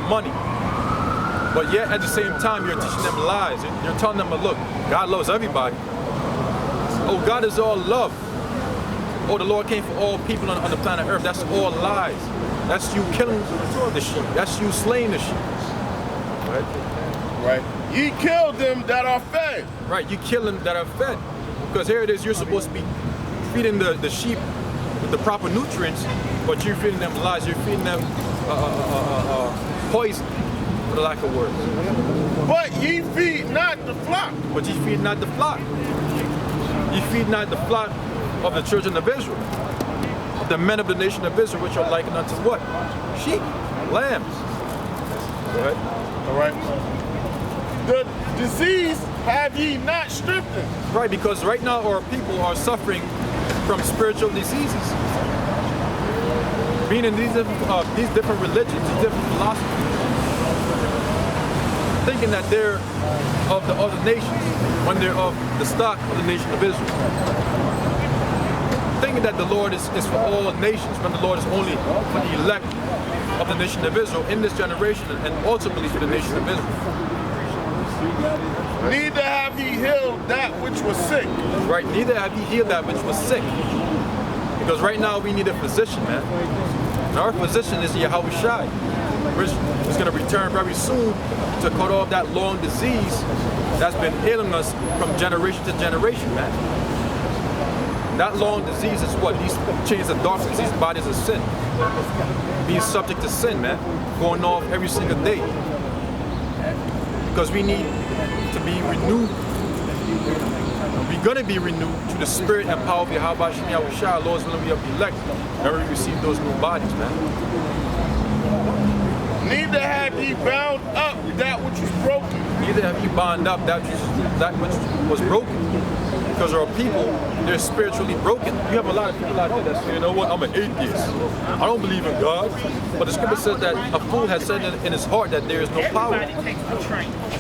money. But yet, at the same time, you're teaching them lies. You're telling them, look, God loves everybody. Oh, God is all love. Oh, the Lord came for all people on the planet Earth. That's all lies. That's you killing the sheep. That's you slaying the sheep. Right. Ye kill them that are fed. Right, you kill them that are fed. Because here it is, you're supposed to be feeding the sheep with the proper nutrients, but you're feeding them lies. You're feeding them poison, for the lack of words. But ye feed not the flock. But ye feed not the flock. Ye feed not the flock of the children of Israel, the men of the nation of Israel, which are likened unto what? Sheep, lambs. Go ahead. All right. The disease have ye not strengthened. Right, because right now our people are suffering from spiritual diseases. Being in these different religions, these different philosophies, thinking that they're of the other nations when they're of the stock of the nation of Israel. Thinking that the Lord is for all nations when the Lord is only for the elect of the nation of Israel in this generation and ultimately for the nation of Israel. Neither have ye healed that which was sick. Right, neither have ye healed that which was sick. Because right now we need a physician, man. And our physician is Yahweh Shai, which is going to return very soon to cut off that long disease that's been ailing us from generation to generation, man. That long disease is what? These chains of darkness, these bodies of sin. Being subject to sin, man. Going off every single day. Because we need to be renewed. We're going to be renewed through the spirit and power of Yahweh Shem Yahweh Shai, Lord's willing we are elect. And we receive those new bodies, man. Neither have ye bound up that which was broken. Neither have ye bound up that which was broken. Because our people, they're spiritually broken. You have a lot of people out there that say, you know what, I'm an atheist. I don't believe in God. But the scripture says that a fool has said in his heart that there is no power.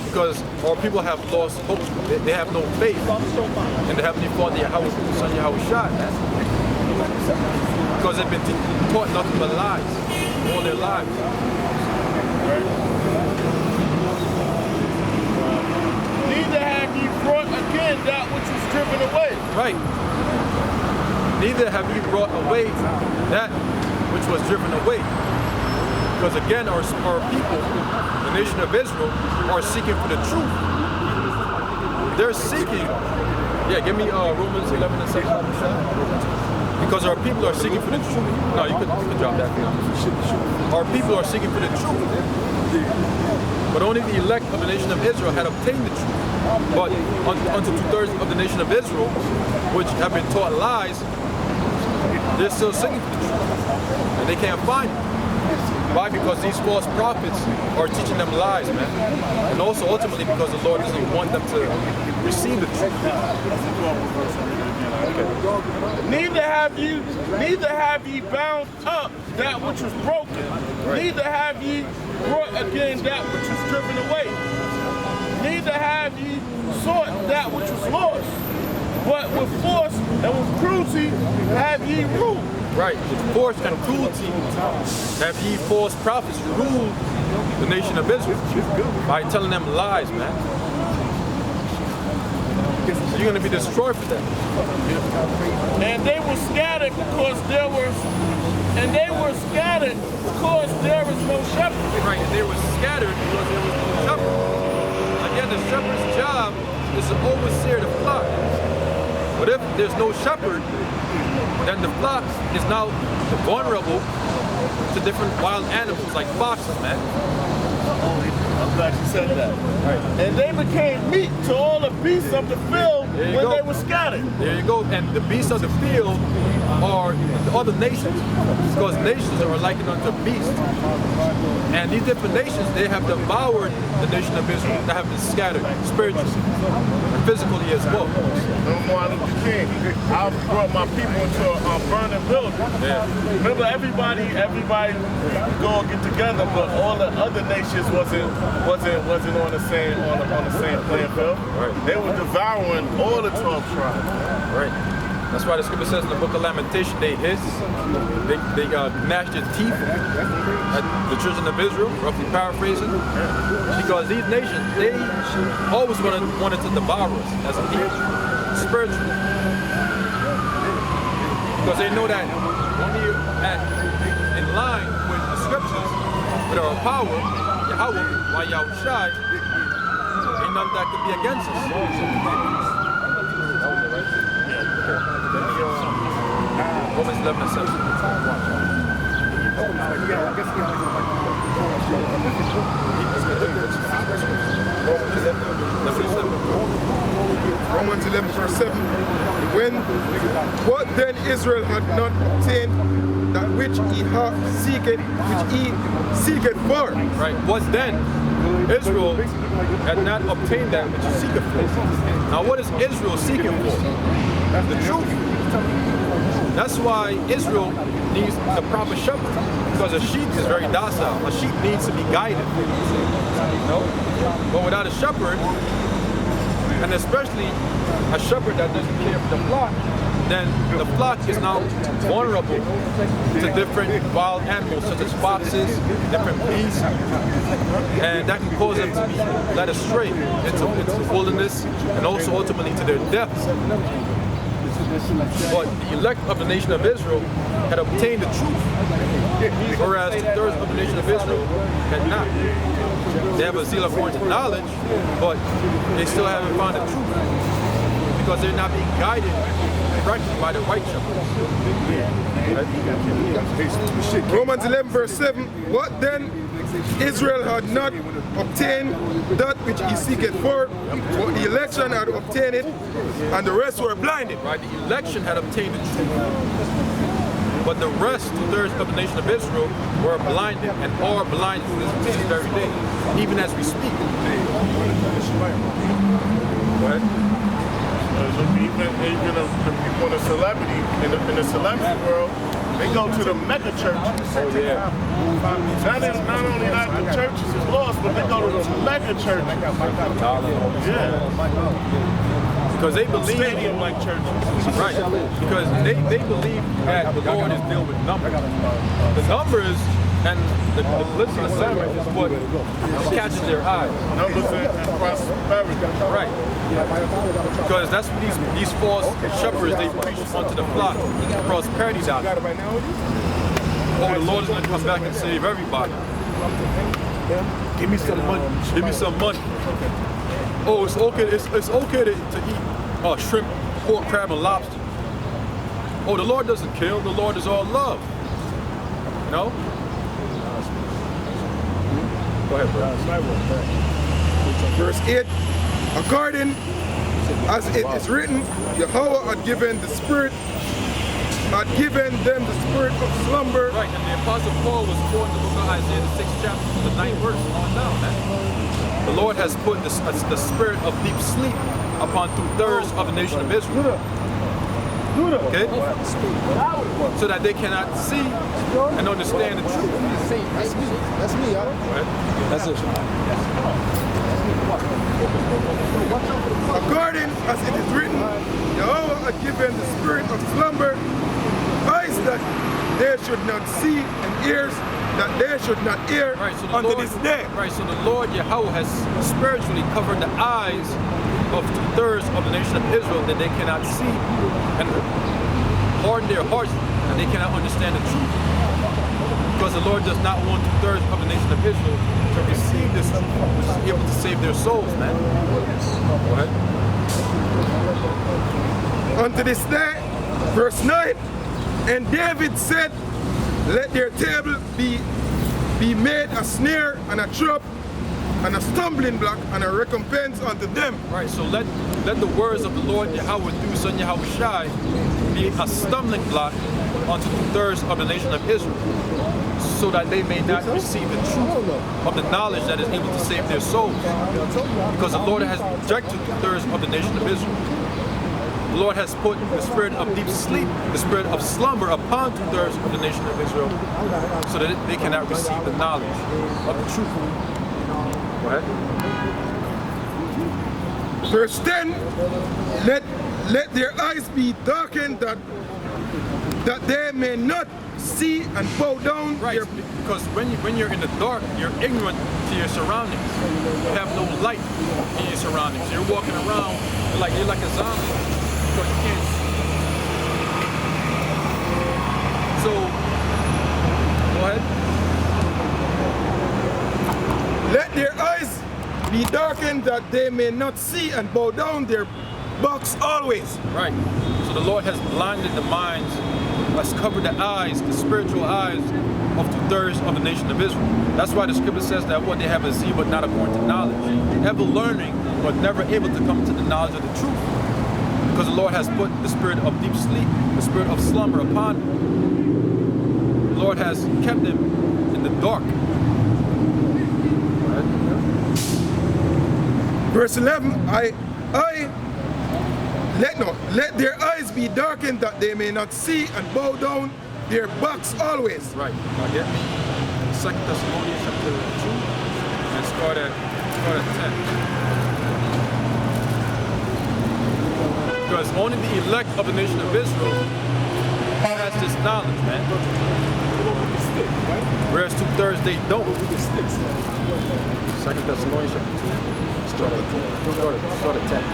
Because our people have lost hope. They have no faith in the Heavenly Father, Yahweh, Son Yahweh Shai. Because they've been taught nothing but lies all their lives. Neither have ye brought again that which was driven away. Right. Neither have ye brought away that which was driven away. Because again, our people, the nation of Israel, are seeking for the truth. They're seeking, give me Romans 11 and 7. Because our people are seeking for the truth. No, you can drop that. Our people are seeking for the truth. But only the elect of the nation of Israel had obtained the truth. But unto 2/3 of the nation of Israel, which have been taught lies, they're still seeking for the truth. And they can't find it. Why? Because these false prophets are teaching them lies, man. And also ultimately because the Lord doesn't want them to receive the truth. Okay. Neither have ye bound up that which was broken. Right. Neither have ye brought again that which was driven away. Neither have ye sought that which was lost. But with force and with cruelty have ye ruled. Right, with force and cruelty have ye false prophets ruled the nation of Israel by telling them lies, man. So you're going to be destroyed for that. And they were scattered because there was, no shepherd. Right, and they were scattered because there was no shepherd. Again, the shepherd's job is to overseer the flock. But if there's no shepherd, then the flock is now vulnerable to different wild animals like foxes, man. I'm glad you said that. Right. And they became meat to all the beasts of the field when they were scattered. There you go. And the beasts of the field are the other nations, because nations are likened unto beasts. And these different nations, they have devoured the nation of Israel that have been scattered spiritually and physically as well. Martin Luther King, I brought my people into a burning building. Yeah. Remember, everybody go and get together, but all the other nations wasn't on the same playing field. Right. They were devouring all the 12 tribes. Right. That's why the scripture says in the book of Lamentation, they hiss, they gnash their teeth at the children of Israel, roughly paraphrasing, because these nations, they always wanted to devour us as a people, spiritually. Because they know that when you're in line with the scriptures, with our power, Yahweh, by Yahushai, ain't nothing that could be against us. Romans 11 and 7. Romans 11 verse 7. What then Israel had not obtained, that which he seeketh for. Right. What then? Israel had not obtained that which he seeketh for. Now what is Israel seeking for? The truth. That's why Israel needs the proper shepherd, because a sheep is very docile. A sheep needs to be guided. But without a shepherd, and especially a shepherd that doesn't care for the flock, then the flock is now vulnerable to different wild animals such as foxes, different beasts, and that can cause them to be led astray into wilderness and also ultimately to their deaths. But the elect of the nation of Israel had obtained the truth, whereas 2/3 of the nation of Israel had not. They have a zeal according to knowledge, but they still haven't found the truth because they're not being guided correctly by the right shepherd. Romans 11 verse 7. What then Israel had not obtained that which he seeketh for, but the election had obtained it, and the rest were blinded. Right, the election had obtained the truth, but the rest, 2/3 of the nation of Israel, were blinded and are blinded to this very day, even as we speak. What? Even the people in the celebrity, in the celebrity world, they go to the mega churches. Oh yeah. Not only that the churches is lost, but they go to the mega churches. Yeah. Because they believe Stadium-like churches. right. Because they believe that the Lord is dealing with numbers. The numbers and the glitz and the glamour is what catches their eyes. Numbers and prosperity. Right. Because that's what these false shepherds, they preach onto the flock, prosperity doctrine. Oh, the Lord is going to come back and save everybody. Give me some money. Give me some money. Oh, it's okay. It's okay to eat shrimp, pork, crab, and lobster. Oh, the Lord doesn't kill. The Lord is all love. No? Go ahead, bro. Verse 8. According as it is written, Yahweh had given them the spirit of slumber. Right, and the Apostle Paul was quoting the book of Isaiah, the 6th chapter, the 9th verse, on down, man. The Lord has put the spirit of deep sleep upon 2/3 of the nation of Israel. Okay? So that they cannot see and understand the truth. That's me, y'all. Right? That's it. According as it is written, Yahweh had given the spirit of slumber, eyes that they should not see, and ears that they should not hear, Right, so unto this day. Right, so the Lord Yahweh has spiritually covered the eyes of 2/3 of the nation of Israel that they cannot see, and harden their hearts and they cannot understand the truth. Because the Lord does not want 2/3 of the nation of Israel to receive this truth, which is able to save their souls, man. Go ahead. Unto this day, verse 9, and David said, let their table be made a snare and a trap and a stumbling block and a recompense unto them. Right, so let the words of the Lord Yahweh through Son Yahushai be a stumbling block unto 2/3 of the nation of Israel, so that they may not receive the truth of the knowledge that is able to save their souls. Because the Lord has rejected 2/3 of the nation of Israel. The Lord has put the spirit of deep sleep, the spirit of slumber upon 2/3 of the nation of Israel, so that they cannot receive the knowledge of the truth. Go ahead. Verse 10, let their eyes be darkened that they may not see and bow down Right, their because when you're in the dark, you're ignorant to your surroundings. You have no light in your surroundings. You're walking around you're like a zombie because you can't see. So, go ahead. Let their eyes be darkened that they may not see and bow down their backs always. Right. So the Lord has blinded the minds, has covered the eyes, the spiritual eyes of 2/3 of the nation of Israel. That's why the scripture says that what they have a zeal, but not according to knowledge. Ever learning, but never able to come to the knowledge of the truth. Because the Lord has put the spirit of deep sleep, the spirit of slumber upon them. The Lord has kept them in the dark. Verse 11, let their eyes be darkened that they may not see and bow down their backs always. Right. Now get me 2 Thessalonians chapter 2 and start at 10. Because only the elect of the nation of Israel has this knowledge, man. Whereas 2/3 they don't. 2 Thessalonians chapter 2. Start at 10.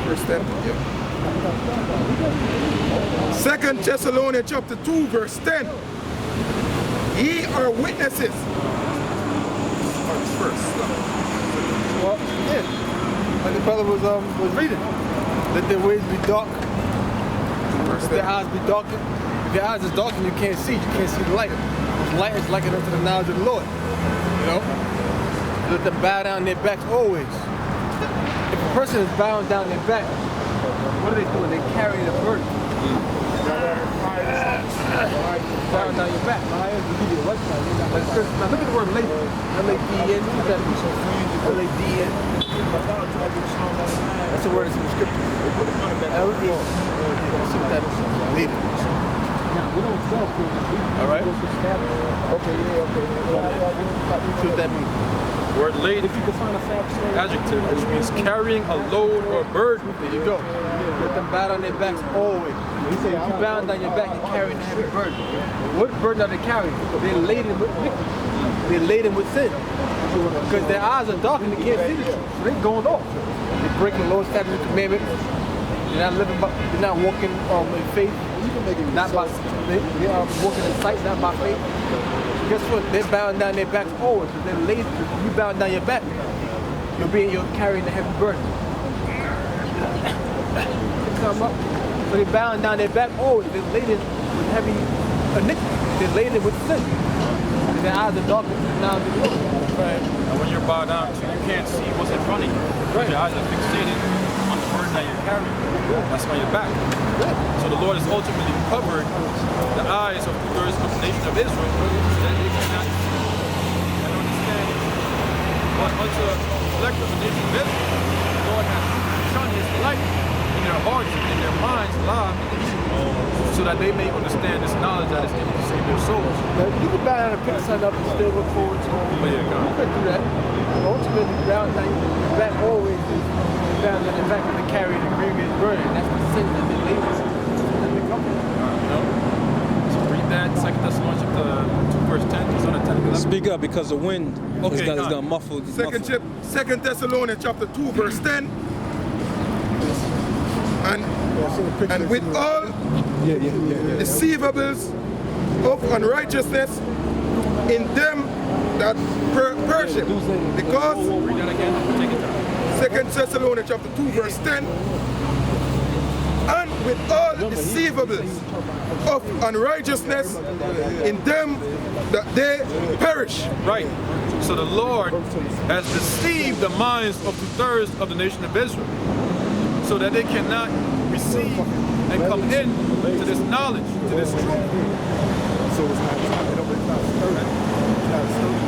Verse 10. Yeah. 2 Thessalonians chapter 2, verse 10. Ye are witnesses. First. Well, yeah. Like the brother was reading. Let their ways be dark. Let their eyes be darkened. If your eyes is darkened, you can't see. You can't see the light. The light is likened unto the knowledge of the Lord. You know? Let them bow down their backs always. If a person is bowing down their back, what are they doing? They carry the burden. Bowing down your back. Now look at the word labor. L-A-D-E-N. L-A-D-E-n. That's the word that's in the scripture. L-E. Let's see what that is. Labor. All right? Okay, yeah, okay. See what that means. Word laid, adjective, which means carrying a load or burden. There you go. Let them bow down their backs always. He said, if you bow down your back, you're carrying a heavy burden. What burden are they carrying? They're laden with iniquity. They're laden with sin. Because their eyes are dark and they can't see the truth. So they're going off. They're breaking the Lord's statutes and commandments. They're not living by, they're not walking in faith. Not by, they're walking in sight, not by faith. Guess what? They're bowing down their backs always. They're lazy. If you bowing down your back, you're carrying a heavy burden. So they're bowing down their back always. They're laden with heavy iniquity. They're laden with sin. And their eyes are dark now. Right. And when you're bowed down, you can't see what's in front of you. Right. Your eyes are fixated on the burden that you're carrying. That's on your back. So the Lord has ultimately covered the eyes of 2/3 of the nation of Israel that they cannot see and understand. But unto the elect of the nation of Israel, the Lord has shone his light in their hearts and in their minds live so that they may understand this knowledge that is able to save their souls. Now, you can bow down and pick something up and still look forward to it. Oh yeah, God. You can do that. But ultimately, bow down your back always is bow down your back and to carry the grievous burden. That's the sin that they labor. So read that, 2 Thessalonians chapter 2, verse 10. It's on the 10 and 11. Speak up because the wind is gonna muffle. Second Thessalonians chapter 2, verse 10. And with all deceivables of unrighteousness in them that perish. Because Read that again. Take it down. 2 Thessalonians chapter 2, verse 10. And with all deceivables of unrighteousness in them that they perish. Right. So the Lord has deceived the minds of 2/3 of the nation of Israel so that they cannot receive and come in to this knowledge, to this truth.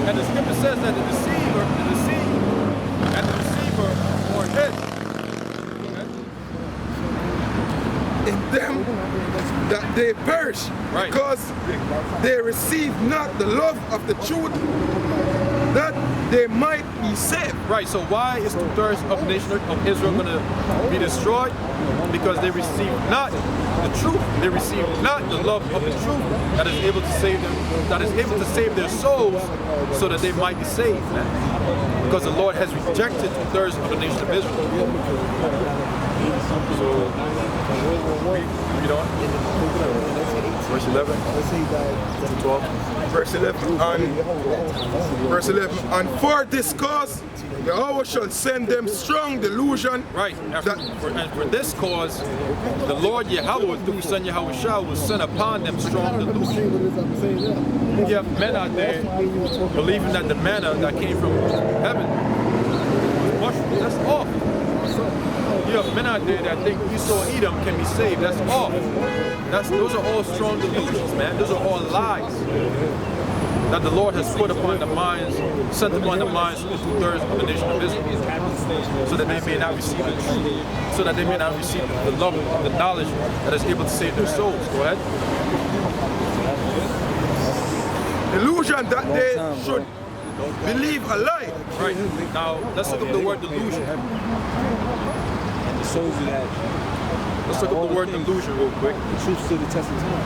And the scripture says that the deceiver are his. In them that they perish, Right. because they receive not the love of the truth, that they might be saved. Right, so why is 2/3 of the nation of Israel going to be destroyed? Because they receive not the truth. They receive not the love of the truth that is able to save them, that is able to save their souls so that they might be saved, man. Because the Lord has rejected 2/3 of the nation of Israel. So, read on. Verse 11. 12. Verse 11. And for this cause, Yahweh shall send them strong delusion. Right. And for this cause, the Lord Yahweh, through His Son Yahweh Shah, will send upon them strong delusion. You have men out there believing that the manna that came from heaven was mushrooms. That's off. You have men out there that think Esau Edom can be saved. That's off. Those are all strong delusions, man. Those are all lies that the Lord has put upon the minds, sent upon the minds of 2/3 of the nation of Israel, so that they may not receive the truth, so that they may not receive the love, the knowledge that is able to save their souls. Go ahead. Delusion that they should believe a lie. Right. Now, let's look up the word delusion. And it shows you that Let's look up the word delusion real quick. the truth stood the test of time.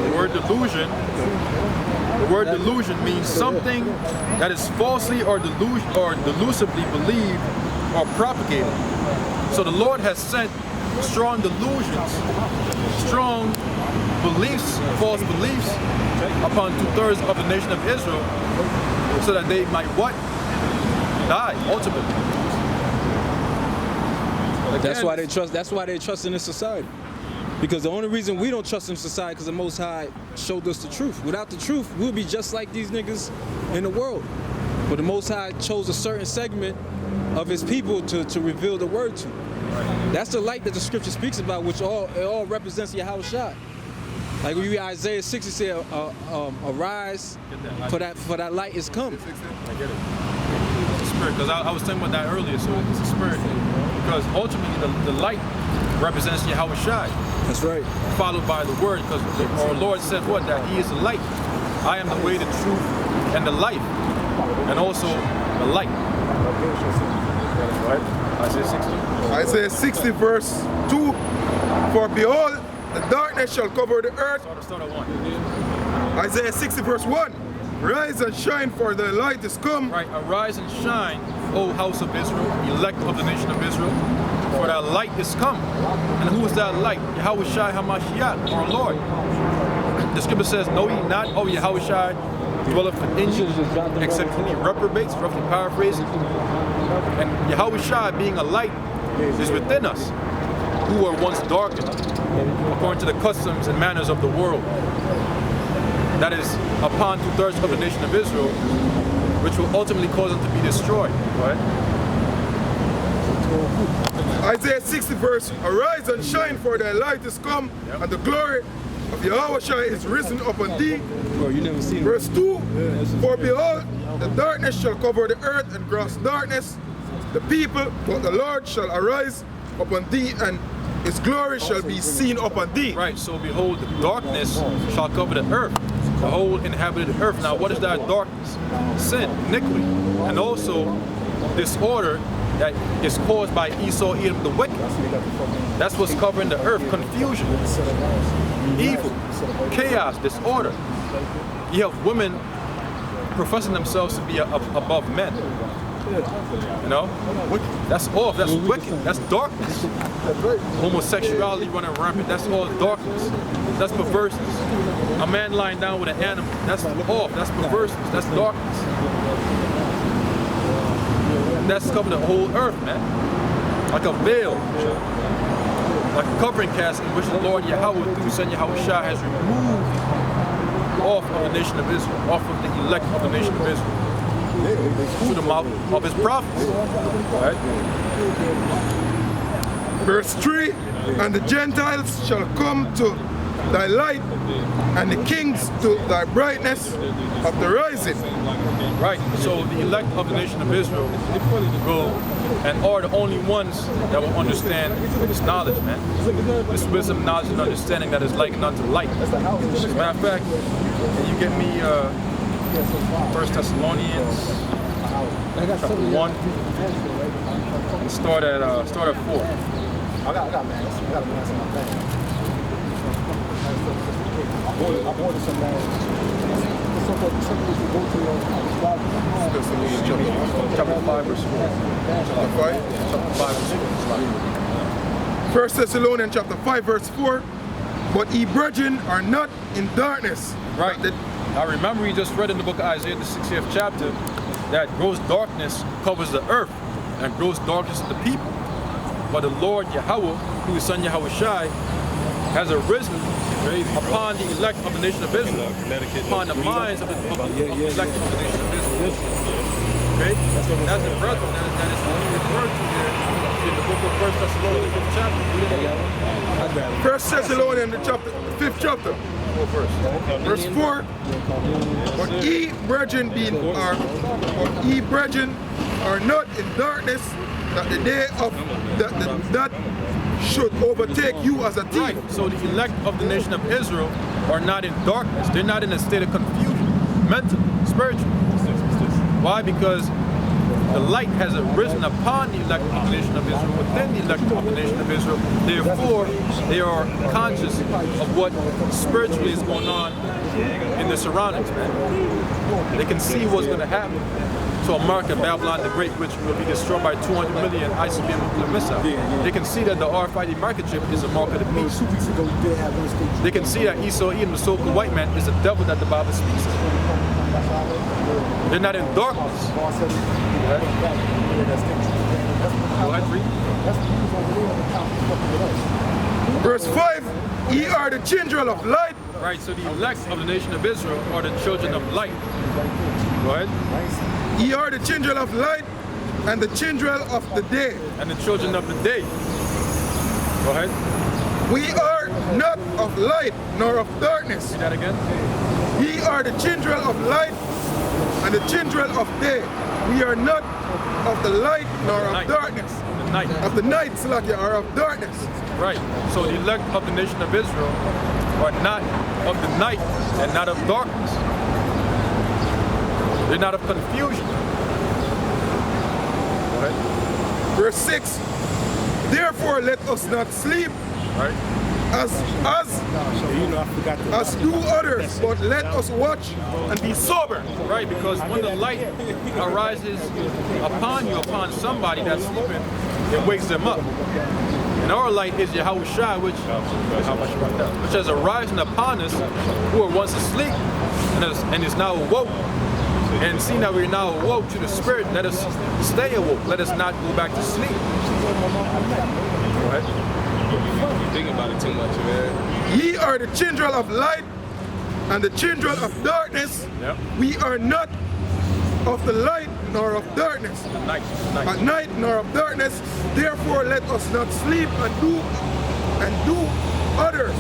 The word delusion means something that is falsely or delusively believed or propagated. So the Lord has sent strong delusions, strong beliefs, false beliefs upon 2/3 of the nation of Israel, so that they might what? Die ultimately. That's why they trust in this society. Because the only reason we don't trust in society because the Most High showed us the truth. Without the truth, we'll be just like these niggas in the world. But the Most High chose a certain segment of His people to reveal the word to. That's the light that the Scripture speaks about, which all represents Yahweh Shai. Like when you read Isaiah 60, say, arise, for that light is come. I get it. It's a spirit, because I was talking about that earlier, so it's a spirit. Because ultimately the light represents Yahweh Shai. That's right. Followed by the word, because our Lord said what? That He is the light. I am the way, the truth, and the life. And also the light. Right? Isaiah 60. Isaiah 60 verse 2. For behold, the darkness shall cover the earth. Start at 1. Isaiah 60 verse 1. Rise and shine, for the light is come. Right, arise and shine, O house of Israel, elect of the nation of Israel, for that light is come. And who is that light? Yahweh Shai HaMashiach, our Lord. The scripture says, know ye not, O Yahweh Shai, dwelleth in you, except any reprobates, roughly paraphrasing. And Yahweh Shai, being a light, is within us, who were once darkened, according to the customs and manners of the world. That is upon 2/3 of the nation of Israel, which will ultimately cause them to be destroyed. Right? Isaiah 60 verse, arise and shine, for thy light is come, and the glory of Yahweh Shai is risen upon thee. Bro, you never seen it. Verse 2, for behold, the darkness shall cover the earth, and gross darkness the people, but the Lord shall arise upon thee, and His glory shall be seen upon thee. Right, so behold, the darkness shall cover the earth, the whole inhabited earth. Now, what is that darkness? Sin, iniquity, and also disorder that is caused by Esau Edom the wicked. That's what's covering the earth. Confusion, evil, chaos, disorder. You have women professing themselves to be above men. You know? That's off. That's wicked. That's darkness. Homosexuality running rampant. That's all darkness. That's perverseness. A man lying down with an animal. That's off. That's perverseness. That's darkness. That's covering the whole earth, man. Like a veil. Like a covering cast in which the Lord Yahweh, through Son Yahweh Shai, has removed off of the nation of Israel, off of the elect of the nation of Israel, through the mouth of His prophets. Right? Verse 3, and the Gentiles shall come to thy light, and the kings to thy brightness of the rising. Right, so the elect of the nation of Israel will and are the only ones that will understand this knowledge, man. This wisdom, knowledge, and understanding that is likened unto light. As a matter of fact, can you get me 1 Thessalonians chapter 1. And start at 4. I got mass. I got a mass in my bag. I ordered some Chapter 5, verse 4. Chapter 5. Chapter 5, verse 4. 1 Thessalonians chapter 5 verse 4. But ye brethren are not in darkness. Right. Now remember, we just read in the book of Isaiah, the 60th chapter, that gross darkness covers the earth and gross darkness of the people. But the Lord Yahweh, who is Son Yahweh Shai, has arisen upon the elect of the nation of Israel, upon the minds of the elect of the nation of Israel. Okay? That's the brethren that is only referred to here in the book of 1 Thessalonians, the 5th chapter. 1 Thessalonians the chapter, 5th chapter. Verse 4. But ye brethren are not in darkness, that the day of that should overtake you as a thief. Right. So the elect of the nation of Israel are not in darkness. They're not in a state of confusion, mentally, spiritually. Why? Because the light has arisen upon the elect of the nation of Israel, within the elect of the nation of Israel. Therefore, they are conscious of what spiritually is going on in their surroundings, man. They can see what's going to happen to America, Babylon the Great, which will be destroyed by 200 million ICBM nuclear missile. They can see that the RFID microchip is a mark of the beast. They can see that Esau Edom, the so-called white man, is the devil that the Bible speaks of. They're not in darkness. Go ahead, read. Verse 5, ye are the children of light. Right, so the elect of the nation of Israel are the children of light. Go ahead. Ye are the children of light and the children of the day. And the children of the day. Go ahead. We are not of light nor of darkness. See that again? Ye are the children of light and the children of day. We are not of the light nor of darkness. The night. Of the night, Slakia, or of darkness. Right. So the elect of the nation of Israel are not of the night and not of darkness. They're not of confusion. Go ahead. Verse 6, therefore let us not sleep Right. as do others, but let us watch and be sober. Right, because when the light arises upon you, upon somebody that's sleeping, it wakes them up. And our light is Yahweh Shai, which has arisen upon us who were once asleep and is now awoke. And seeing that we're now awoke to the Spirit, let us stay awoke. Let us not go back to sleep. Go ahead. You think about it too much, man. Ye are the children of light and the children of darkness. Yep. We are not of the light nor of darkness. Night. At night nor of darkness. Therefore let us not sleep and do others,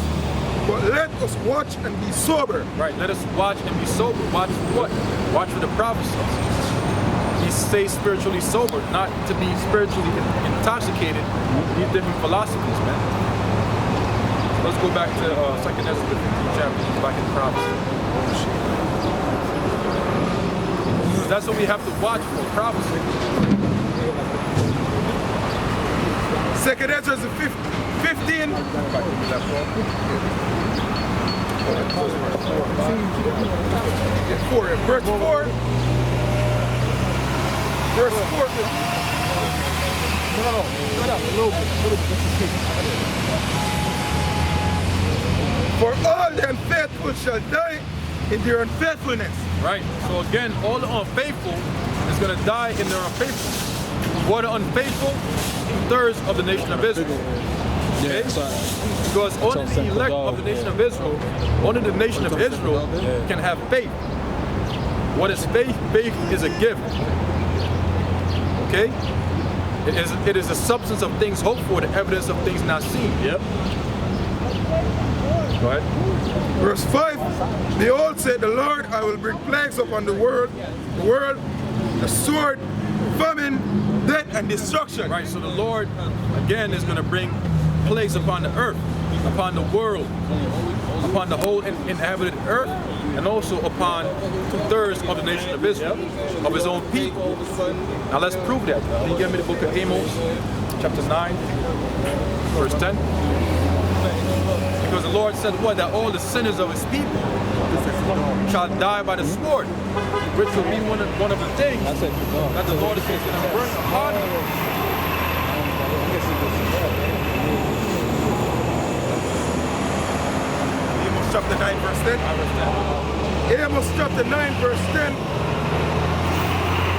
but let us watch and be sober. Right, let us watch and be sober. Watch for what? Watch for the prophecies. He stays spiritually sober, not to be spiritually intoxicated with these different philosophies, man. Let's go back to 2nd Ezra, the 15th chapter, back in prophecy. Because that's what we have to watch for, prophecy. 2nd Ezra 15. Verse 4. Verse 4. For all the unfaithful shall die in their unfaithfulness. Right, so again, all the unfaithful is going to die in their unfaithfulness. What are unfaithful? 2/3 of the nation of Israel. Okay? Because only the elect of the nation of Israel, only the nation of Israel can have faith. What is faith? Faith is a gift. Okay? It is the substance of things hoped for, the evidence of things not seen. Yep. Go ahead. Verse 5, behold, said the Lord, I will bring plagues upon the world, the sword, famine, death, and destruction. Right, so the Lord, again, is going to bring plagues upon the earth, upon the world, upon the whole inhabited earth, and also upon 2/3 of the nation of Israel, of his own people. Now let's prove that. Can you give me the book of Amos, chapter 9, verse 10? Because the Lord said what? That all the sinners of his people shall die by the sword, which will be one of the things that the Lord is going to bring upon them. Amos chapter 9 verse 10. Amos chapter 9 verse 10.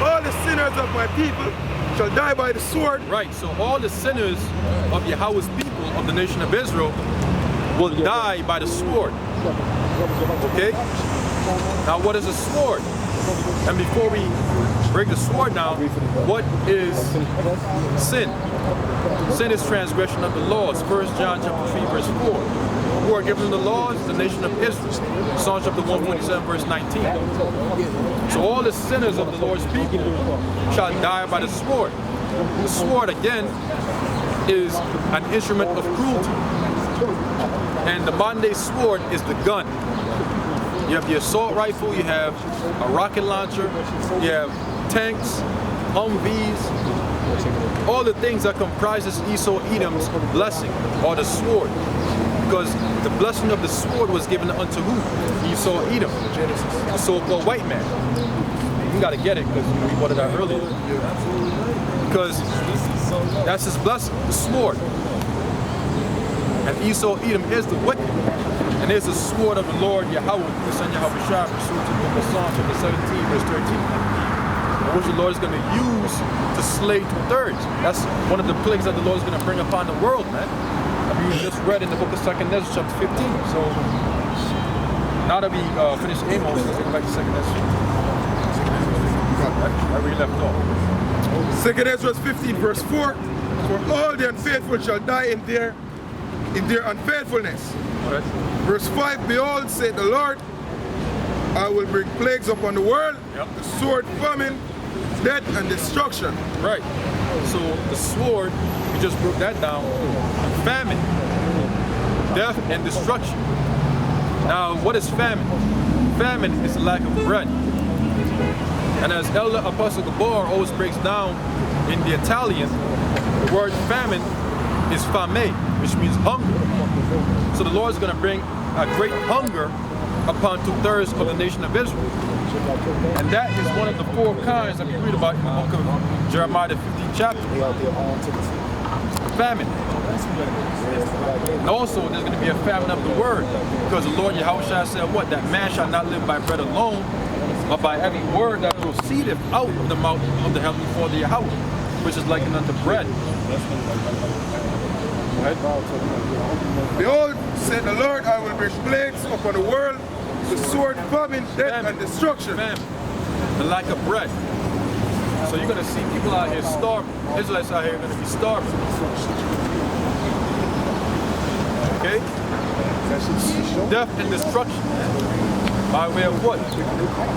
All the sinners of my people shall die by the sword. Right, so all the sinners of Yahweh's people, of the nation of Israel, will die by the sword. Okay? Now what is a sword? And before we break the sword down, what is sin? Sin is transgression of the laws. 1 John chapter 3 verse 4. Who are given the laws? The nation of Israel. Psalms chapter 147 verse 19. So all the sinners of the Lord's people shall die by the sword. The sword again is an instrument of cruelty. And the modern day sword is the gun. You have the assault rifle, you have a rocket launcher, you have tanks, Humvees, all the things that comprises Esau Edom's blessing, or the sword. Because the blessing of the sword was given unto who? Esau Edom, the so-called white man. You gotta get it, because we brought it out earlier. Because that's his blessing, the sword. And Esau Edom is the wicked. And there's the sword of the Lord Yahweh, the son Yahweh Shah, pursuant to the book of Psalms, chapter 17, verse 13. Which the Lord is going to use to slay 2/3. That's one of the plagues that the Lord is going to bring upon the world, man. I mean, we just read in the book of 2nd Ezra, chapter 15. So now that we finished Amos, let's go back to 2nd Ezra. Where we left off. 2nd Ezra 15 verse 4. For all the unfaithful shall die in their unfaithfulness. Okay. Verse 5, behold, said the Lord, I will bring plagues upon the world, the sword, famine, death, and destruction. Right. So the sword, we just broke that down. Famine, death, and destruction. Now, what is famine? Famine is the lack of bread. And as Elder Apostle Gabar always breaks down in the Italian, the word famine is fame, which means hunger. So the Lord is going to bring a great hunger upon 2/3 of the nation of Israel. And that is one of the 4 kinds that we read about in the book of Jeremiah, the 15th chapter. Famine. And also there's going to be a famine of the word. Because the Lord Yahushua said what? That man shall not live by bread alone, but by every word that proceedeth out of the mouth of the heavenly Father Yahweh, which is likened unto bread. Right? Behold, said the Lord, I will bring plagues upon the world, the sword, famine, death, and destruction. Famine. The lack of bread. So you're going to see people out here starving. Israelites out here are going to be starving. Okay? Death and destruction. By way of what?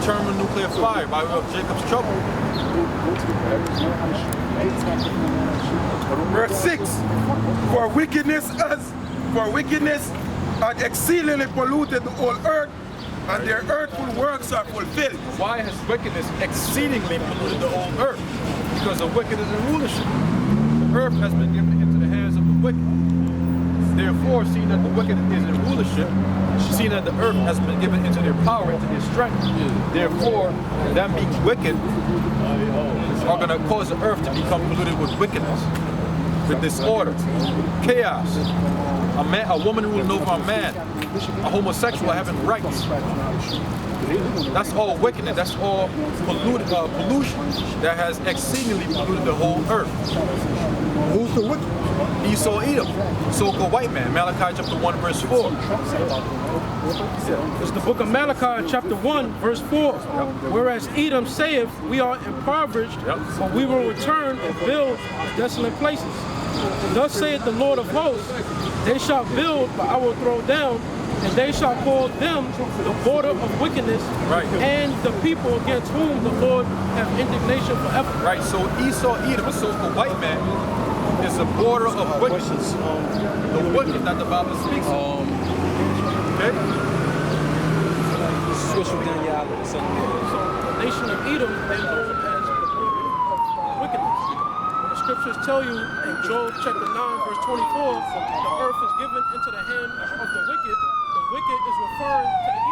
Thermonuclear fire. By way of Jacob's trouble. Verse 6, for wickedness hath exceedingly polluted the whole earth, and their earthful works are fulfilled. Why has wickedness exceedingly polluted the whole earth? Because the wicked is in rulership. The earth has been given into the hands of the wicked. Therefore, seeing that the wicked is in rulership, seeing that the earth has been given into their power, into their strength, therefore, them being wicked are going to cause the earth to become polluted with wickedness, with disorder, chaos. A woman ruling over a man, a homosexual having rights. That's all wickedness. That's all pollution that has exceedingly polluted the whole earth. Who's the wicked? Esau Edom, so-called white man. Malachi chapter 1 verse 4. It's the book of Malachi chapter 1 verse 4. Whereas Edom saith, we are impoverished, but we will return and build desolate places. Thus saith the Lord of hosts, they shall build, but I will throw down, and they shall call them the border of wickedness, and the people against whom the Lord have indignation forever. Right, so Esau Edom, a so-called white man, is the border of wickedness. The wicked that the Bible speaks of. Okay? Bishop Daniel Allen, son of Mary. So the nation of Edom, they known as the border of wickedness. When the scriptures tell you in Job chapter 9, verse 24, the earth is given into the hand of the wicked is referring to the